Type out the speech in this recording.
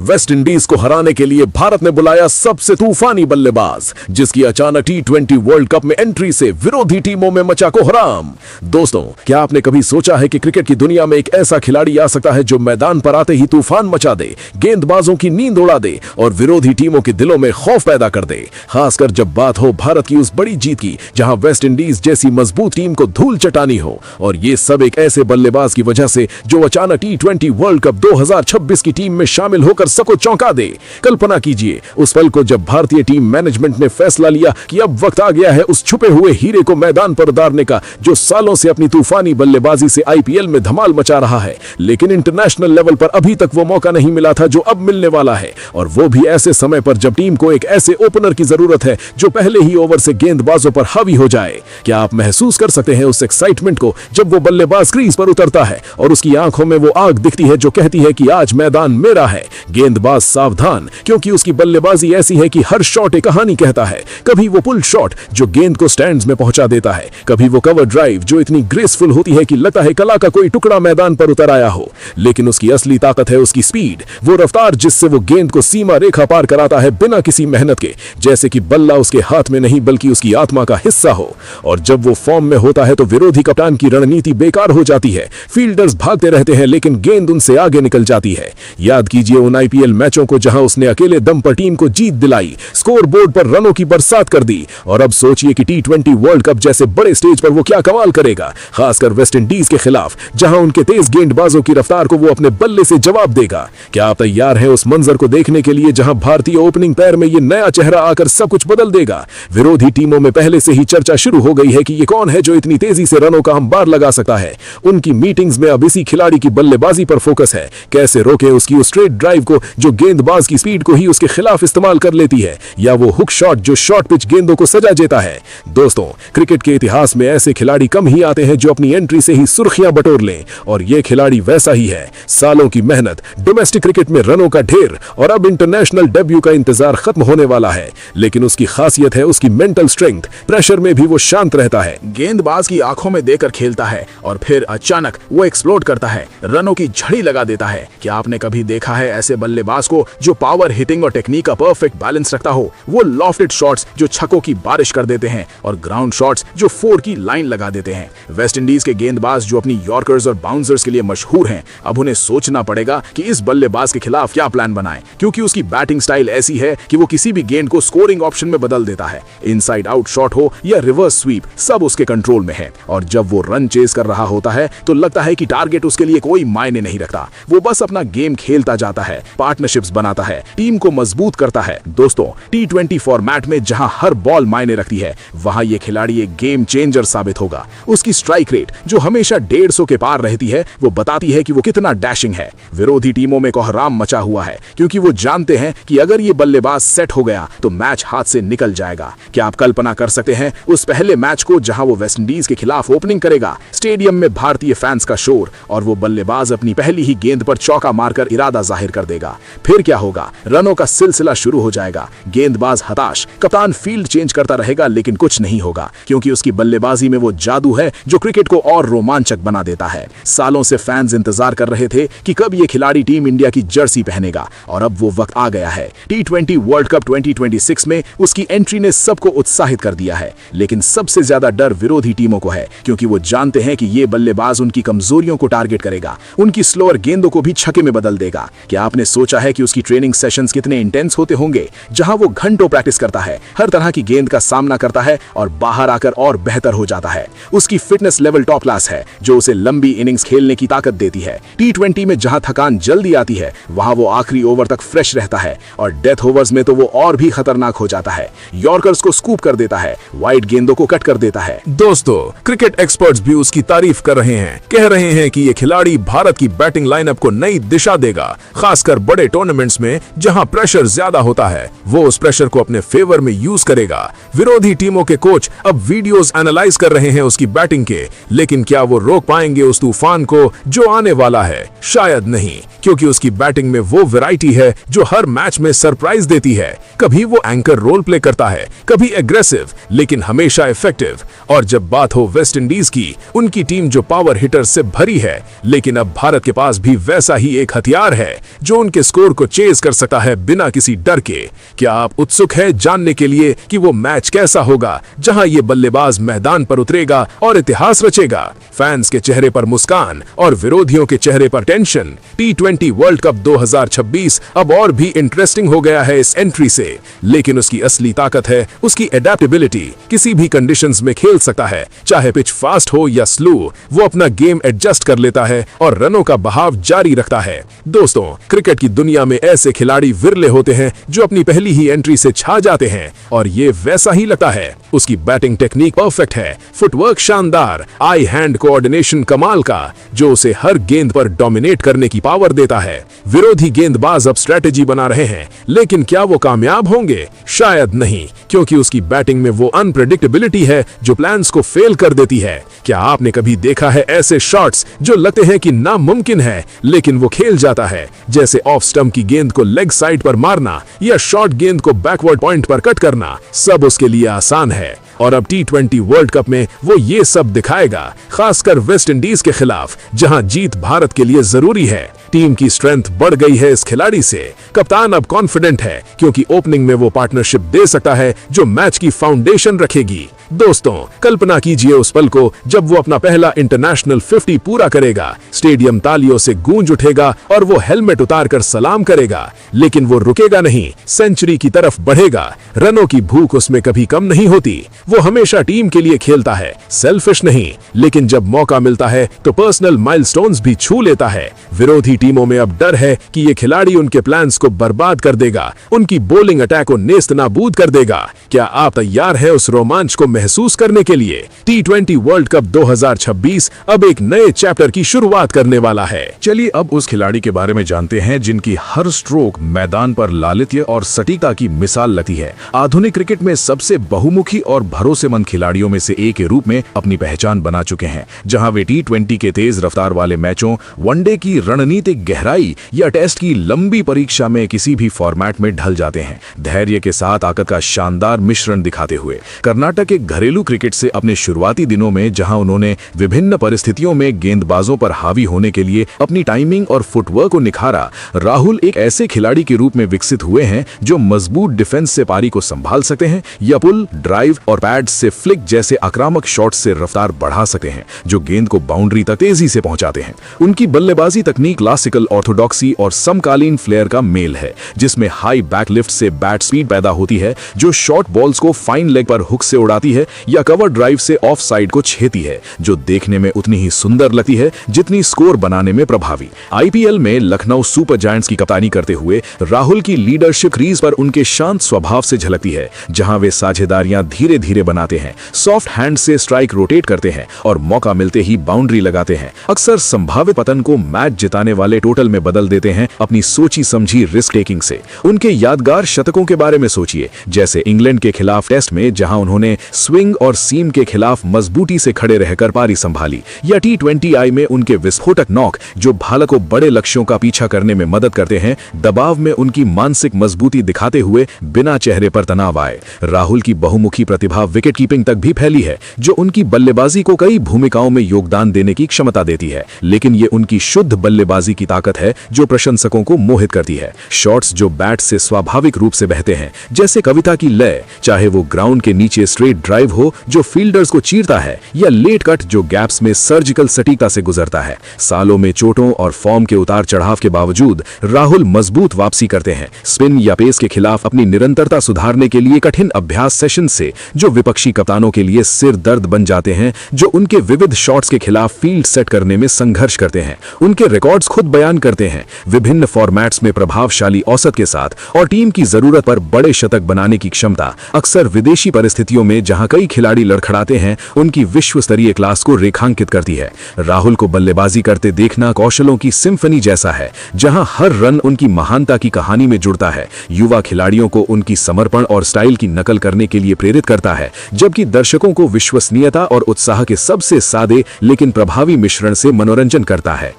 West Indies को हराने के लिए भारत ने बुलाया सबसे तूफानी बल्लेबाज, जिसकी अचानक टी20 वर्ल्ड कप में एंट्री से विरोधी टीमों में मचा कोहराम। दोस्तों, क्या आपने कभी सोचा है कि क्रिकेट की दुनिया में एक ऐसा खिलाड़ी आ सकता है जो मैदान पर आते ही तूफान मचा दे, गेंदबाजों की नींद उड़ा दे और विरोधी टीमों के दिलों में खौफ पैदा कर दे, खासकर जब बात हो भारत की उस बड़ी जीत की जहां वेस्ट इंडीज जैसी मजबूत टीम को धूल चटानी हो। और ये सब एक ऐसे बल्लेबाज की वजह से जो अचानक टी20 वर्ल्ड कप 2026 की टीम में शामिल होकर सबको चौंका दे। कल्पना कीजिए उस पल को जब भारतीय टीम मैनेजमेंट ने फैसला लिया कि अब वक्त आ गया है उस छुपे हुए हीरे को मैदान पर उतारने का, जो सालों से अपनी तूफानी बल्लेबाजी से आईपीएल में धमाल मचा रहा है, लेकिन इंटरनेशनल लेवल पर अभी तक वो मौका नहीं मिला था जो अब मिलने वाला है। और वो भी ऐसे समय पर जब टीम को एक ऐसे ओपनर की जरूरत है जो पहले ही ओवर से गेंदबाजों पर हावी हो जाए। क्या आप महसूस कर सकते हैं उस एक्साइटमेंट को जब वो बल्लेबाज क्रीज पर उतरता है और उसकी आंखों में वो आग दिखती है जो कहती है कि आज मैदान मेरा है। गेंदबाज सावधान, क्योंकि उसकी बल्लेबाजी ऐसी है कि हर शॉट एक कहानी कहता है। कभी वो पुल शॉट जो गेंद को स्टैंड्स में पहुंचा देता है, कभी वो कवर ड्राइव जो इतनी ग्रेसफुल होती है कि लगता है कला का कोई टुकड़ा मैदान पर उतर आया हो। लेकिन उसकी असली ताकत है उसकी स्पीड, वो रफ्तार जिससे वो गेंद को सीमा रेखा पार कराता है बिना किसी मेहनत के, जैसे कि बल्ला उसके हाथ में नहीं बल्कि उसकी आत्मा का हिस्सा हो। और जब वो फॉर्म में होता है तो विरोधी कप्तान की रणनीति बेकार हो जाती है। फील्डर्स भागते रहते हैं लेकिन गेंद उनसे आगे निकल जाती है। याद कीजिए उन आईपीएल मैचों को जहां उसने अकेले दम पर टीम को जीत दिलाई, स्कोर बोर्ड पर रनों की बरसात कर दी। और अब सोचिए कि टी20 वर्ल्ड कप जैसे बड़े स्टेज पर वो क्या कमाल करेगा, खासकर वेस्ट इंडीज के खिलाफ जहां उनके तेज गेंदबाजों की रफ्तार को वो अपने बल्ले से जवाब देगा। क्या आप तैयार हैं उस मंजर को देखने के लिए जहां भारतीय ओपनिंग पैर में ये नया चेहरा आकर सब कुछ बदल देगा। विरोधी टीमों में पहले से ही चर्चा शुरू हो गई है कि ये कौन है जो इतनी तेजी से रनों का अंबार लगा सकता है। उनकी मीटिंग्स में अब इसी खिलाड़ी की बल्लेबाजी पर फोकस है, कैसे रोके उसकी उस स्ट्रेट ड्राइव को जो गेंदबाज की स्पीड को ही उसके खिलाफ इस्तेमाल कर लेती है, या वो हुक शॉट जो शॉर्ट पिच गेंदों को सजा देता है। दोस्तों, क्रिकेट के इतिहास में ऐसे खिलाड़ी कम ही आते हैं जो अपनी एंट्री से ही सुर्खियां बटोर लें, और ये खिलाड़ी वैसा ही है। सालों की मेहनत, डोमेस्टिक क्रिकेट में रनों का ढेर और अब इंटरनेशनल डेब्यू का इंतजार खत्म होने वाला है। लेकिन उसकी खासियत है उसकी मेंटल स्ट्रेंथ, प्रेशर में भी वो शांत रहता है, गेंदबाज की आंखों में देकर खेलता है और फिर अचानक वो एक्सप्लोड करता है, रनों की झड़ी लगा देता है। क्या आपने कभी देखा है ऐसे बल्लेबाज को जो पावर हिटिंग और टेक्निक का परफेक्ट बैलेंस रखता हो? वो लॉफ्टेड शॉट्स जो छक्कों की बारिश कर देते हैं और ग्राउंड शॉट्स जो 4 की लाइन लगा देते हैं। वेस्ट इंडीज के गेंदबाज जो अपनी यॉर्कर्स और बाउंसर्स के लिए मशहूर हैं, अब उन्हें सोचना पड़ेगा कि इस बल्लेबाज के खिलाफ क्या प्लान बनाएं, क्योंकि उसकी बैटिंग स्टाइल ऐसी है कि वो किसी भी गेंद को स्कोरिंग ऑप्शन में बदल देता है। इनसाइड आउट शॉट हो या रिवर्स स्वीप, सब उसके कंट्रोल में है। और जब वो रन चेस कर रहा होता है तो लगता है कि टारगेट उसके लिए कोई मायने नहीं रखता। वो बस अपना गेम खेलता जाता है, पार्टनरशिप्स बनाता है, टीम को मजबूत करता है। दोस्तों, टी20 फॉर्मेट में जहां हर बॉल मायने रखती है, वहां ये खिलाड़ी एक गेम चेंजर साबित होगा। उसकी स्ट्राइक रेट जो हमेशा 150 के पार रहती है, वो बताती है कि वो कितना डैशिंग है। विरोधी टीमों में कोहराम मचा हुआ है, क्योंकि वो जानते हैं कि अगर ये बल्लेबाज सेट हो गया तो मैच हाथ से निकल जाएगा। क्या आप कल्पना कर सकते हैं उस पहले मैच को जहां वो वेस्ट इंडीज के खिलाफ ओपनिंग करेगा, स्टेडियम में भारतीय फैंस का शोर, और वो बल्लेबाज अपनी पहली ही गेंद पर चौका मारकर इरादा जाहिर कर देगा। फिर क्या होगा? रनों का सिलसिला शुरू हो जाएगा, गेंदबाज हताश, कप्तान फील्ड चेंज करता रहेगा, लेकिन कुछ नहीं होगा, क्योंकि उसकी बल्लेबाजी में वो जादू है जो क्रिकेट को और रोमांचक बना देता है। सालों से फैंस इंतजार कर रहे थे कि कब ये खिलाड़ी टीम इंडिया की जर्सी पहनेगा, और अब वो वक्त आ गया है। टी20 वर्ल्ड कप 2026 में उसकी एंट्री ने सबको उत्साहित कर दिया है, लेकिन सबसे ज्यादा डर विरोधी टीमों को है, क्योंकि वो जानते हैं कि ये बल्लेबाज उनकी कमजोरियों को टारगेट करेगा, उनकी स्लोअर गेंदों को भी छक्के में बदल देगा। क्या आपने सोचा है कि उसकी ट्रेनिंग सेशंस कितने इंटेंस होते होंगे, जहां वो घंटों प्रैक्टिस करता है, हर तरह की गेंद का सामना करता है और बाहर आकर और बेहतर हो जाता है। उसकी फिटनेस लेवल टॉप क्लास है, जो उसे लंबी इनिंग्स खेलने की ताकत देती है। टी20 में जहां थकान जल्दी आती है, वहां वो आखिरी ओवर तक फ्रेश रहता है, और डेथ ओवर्स में तो वो और भी खतरनाक हो जाता है। यॉर्कर्स को स्कूप कर देता है, वाइड गेंदों को कट कर देता है। दोस्तों, क्रिकेट एक्सपर्ट्स भी उसकी तारीफ कर रहे हैं, कह रहे हैं कि ये खिलाड़ी भारत की बैटिंग लाइनअप को नई दिशा देगा, खासकर बड़े टूर्नामेंट्स में जहां प्रेशर ज्यादा होता है। वो उस प्रेशर को अपने फेवर में यूज करेगा। विरोधी टीमों के कोच अब वीडियोस एनालाइज कर रहे हैं उसकी बैटिंग के, लेकिन क्या वो रोक पाएंगे उस तूफान को जो आने वाला है? शायद नहीं, क्योंकि उसकी बैटिंग में वो वैरायटी है जो हर मैच में सरप्राइज देती है। कभी वो एंकर रोल प्ले करता है, कभी एग्रेसिव, लेकिन हमेशा इफेक्टिव। और जब बात हो वेस्ट इंडीज की, उनकी टीम जो पावर हिटर से भरी है, लेकिन अब भारत के पास भी वैसा ही एक हथियार है जो उनके के स्कोर को चेज कर सकता है बिना किसी डर के। क्या आप उत्सुक हैं जानने के लिए कि वो मैच कैसा होगा जहां ये बल्लेबाज मैदान पर उतरेगा और इतिहास रचेगा? फैंस के चेहरे पर मुस्कान और विरोधियों के चेहरे पर टेंशन। T20 वर्ल्ड कप 2026 अब और भी इंटरेस्टिंग हो गया है इस एंट्री से, लेकिन उसकी असली ताकत है उसकी एडेप्टेबिलिटी। किसी भी कंडीशंस में खेल सकता है, चाहे पिच फास्ट हो या स्लो, वो अपना गेम एडजस्ट कर लेता है और रनों का बहाव जारी रखता है। दोस्तों, क्रिकेट की दुनिया में ऐसे खिलाड़ी विरले होते हैं जो अपनी पहली ही एंट्री से छा जाते हैं, और ये वैसा ही लगता है। उसकी बैटिंग टेक्निक परफेक्ट है, फुटवर्क शानदार, आई हैंड कोऑर्डिनेशन कमाल का, जो उसे हर गेंद पर डोमिनेट करने की पावर देता है। विरोधी गेंदबाज अब स्ट्रेटेजी बना रहे हैं, लेकिन क्या वो कामयाब होंगे? शायद नहीं, क्योंकि उसकी बैटिंग में वो अनप्रेडिक्टेबिलिटी है जो प्लान्स को फेल कर देती है। क्या आपने कभी देखा है ऐसे शॉट्स जो लगते हैं कि नामुमकिन है, लेकिन वो खेल जाता है? जैसे ऑफ स्टंप की गेंद को लेग साइड पर मारना या शॉर्ट गेंद को बैकवर्ड पॉइंट पर कट करना, सब उसके लिए आसान है। और अब T20 वर्ल्ड कप में वो ये सब दिखाएगा, खासकर वेस्ट इंडीज के खिलाफ, जहां जीत भारत के लिए जरूरी है। टीम की स्ट्रेंथ बढ़ गई है इस खिलाड़ी से। कप्तान अब कॉन्फिडेंट है, क्योंकि ओपनिंग में वो पार्टनरशिप दे सकता है जो मैच की फाउंडेशन रखेगी। दोस्तों, कल्पना कीजिए उस पल को जब वो अपना पहला इंटरनेशनल 50 पूरा करेगा। स्टेडियम तालियों से गूंज उठेगा और वो हेलमेट उतार कर सलाम करेगा, लेकिन वो रुकेगा नहीं, सेंचुरी की तरफ बढ़ेगा। रनों की भूख उसमें कभी कम नहीं होती। वो हमेशा टीम के लिए खेलता है, सेल्फिश नहीं, लेकिन जब मौका मिलता है तो पर्सनल माइलस्टोन्स भी छू लेता है। विरोधी टीमों में अब डर है कि ये खिलाड़ी उनके प्लान्स को बर्बाद कर देगा, उनकी बॉलिंग अटैक को नेस्तनाबूद कर देगा। क्या आप तैयार हैं उस रोमांच को महसूस करने के लिए? T20 वर्ल्ड कप 2026 अब एक नए चैप्टर की शुरुआत करने वाला है। चलिए अब उस खिलाड़ी के बारे में जानते हैं जिनकी हर स्ट्रोक मैदान पर लालित्य और सटीकता की मिसाल लगती है। आधुनिक क्रिकेट में सबसे बहुमुखी और भरोसेमंद खिलाड़ियों में से एक के रूप में अपनी पहचान बना चुके हैं, जहां वे T20 के तेज रफ्तार वाले मैचों, वनडे की रणनीतिक गहराई या टेस्ट की लंबी परीक्षा में किसी भी फॉर्मेट में ढल जाते हैं, धैर्य के साथ ताकत का शानदार मिश्रण दिखाते हुए। कर्नाटक के घरेलू क्रिकेट से अपने शुरुआती दिनों में, जहां उन्होंने विभिन्न परिस्थितियों में गेंदबाजों पर हावी होने के लिए अपनी टाइमिंग और फुटवर्क को निखारा, राहुल एक ऐसे खिलाड़ी के रूप में विकसित हुए हैं जो मजबूत डिफेंस से पारी को संभाल सकते हैं या पुल, ड्राइव और पैड से फ्लिक जैसे आक्रामक शॉट से रफ्तार बढ़ा सकते हैं, जो गेंद को बाउंड्री तक तेजी से पहुंचाते हैं। उनकी बल्लेबाजी तकनीक क्लासिकल ऑर्थोडॉक्सी और समकालीन फ्लेयर का मेल है, जिसमें हाई बैकलिफ्ट से बैट स्पीड पैदा होती है जो शॉर्ट बॉल्स को फाइन लेग पर हुक से उड़ाती है, या कवर ड्राइव से ऑफ साइड को छेती है, जो देखने में उतनी ही सुंदर लगती है जितनी स्कोर बनाने में प्रभावी। IPL में लखनऊ सुपर जायंट्स की कप्तानी करते हुए राहुल की लीडरशिप क्रीज पर उनके शांत स्वभाव से झलकती है, जहां वे साझेदारियां धीरे धीरे बनाते हैं, सॉफ्ट हैंड से स्ट्राइक रोटेट करते हैं और मौका मिलते ही बाउंड्री लगाते हैं। अक्सर संभावित पतन को मैच जिताने वाले टोटल में बदल देते हैं अपनी सोची समझी रिस्क टेकिंग से। उनके यादगार शतकों के बारे में सोचिए, जैसे इंग्लैंड के खिलाफ टेस्ट में जहां उन्होंने स्विंग और सीम के खिलाफ मजबूती से खड़े रहकर पारी संभाली, या T20I में उनके विस्फोटक नॉक जो भारत को बड़े लक्ष्यों का पीछा करने में मदद करते हैं, दबाव में उनकी मानसिक मजबूती दिखाते हुए बिना चेहरे पर तनाव आए। राहुल की बहुमुखी प्रतिभा विकेट कीपिंग तक भी फैली है, जो उनकी बल्लेबाजी को कई भूमिकाओं में योगदान देने की क्षमता देती है, लेकिन ये उनकी शुद्ध बल्लेबाजी की ताकत है जो प्रशंसकों को मोहित करती है। शॉट्स जो बैट से स्वाभाविक रूप से बहते हैं, जैसे कविता की लय, चाहे वो ग्राउंड के नीचे स्ट्रेट ड्राइव हो जो फील्डर्स को चीरता है, या लेट कट जो गैप्स में सर्जिकल सटीकता से गुजरता है। सालों में चोटों और फॉर्म के उतार चढ़ाव के बावजूद राहुल मजबूत वापसी करते हैं, स्पिन या पेस के खिलाफ अपनी निरंतरता सुधारने के लिए कठिन अभ्यास सेशन से, जो विपक्षी कप्तानों के लिए सिर दर्द बन जाते हैं, जो उनके विविध शॉट्स के खिलाफ फील्ड सेट करने में संघर्ष करते हैं। उनके रिकॉर्ड्स खुद बयान करते हैं, विभिन्न फॉर्मेट्स में प्रभावशाली औसत के साथ और टीम की जरूरत पर बड़े शतक बनाने की क्षमता। अक्सर विदेशी परिस्थितियों में जहां कई खिलाड़ी लड़खड़ाते हैं, उनकी विश्व स्तरीय क्लास को रेखांकित करती है। राहुल को बल्लेबाजी करते देखना कौशलों की सिम्फनी जैसा है, जहां हर रन उनकी महानता की कहानी में जुड़ता है। युवा खिलाड़ियों को उनकी समर्पण और स्टाइल की नकल करने के लिए प्रेरित करता है, जबकि दर्शकों को विश्वसनीयता और उत्साह के सबसे सादे लेकिन प्रभावी मिश्रण से मनोरंजन करता है।